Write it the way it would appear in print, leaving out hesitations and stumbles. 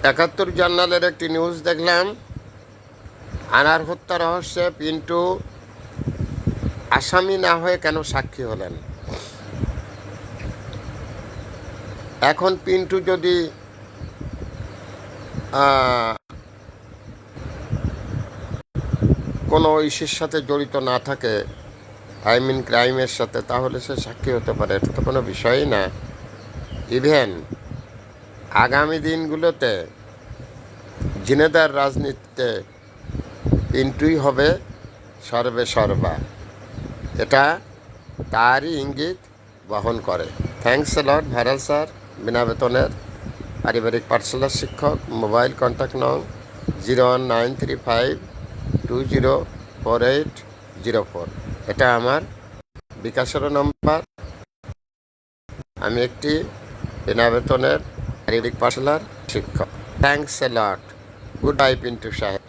একাত্তর জার্নালের একটি নিউজ দেখলাম, আনার হত্যা রহস্যে পিন্টু আসামি না হয়ে কেন সাক্ষী হলেন। এখন পিন্টু যদি কোনো ইস্যুর সাথে জড়িত না থাকে, ক্রাইমের সাথে, তাহলে সে সাক্ষী হতে পারে, এটা তো কোনো বিষয়ই না। ইভেন আগামী দিনগুলোতে ঝিনেদার রাজনীতিতে পিন্টুই হবে সর্বে সর্বা, এটা তারই ইঙ্গিত বহন করে। Thanks a lot viral sir, বিনা বেতনের পারিবারিক পাঠশালার শিক্ষক। মোবাইল কন্ট্যাক্ট নং 01935204804। এটা আমার বিকাশের নাম্বার। আমি একটি বিনা বেতনের শারীরিক পাঠশালার শিক্ষক। Thanks a lot. Good bye Pintu সাহেব।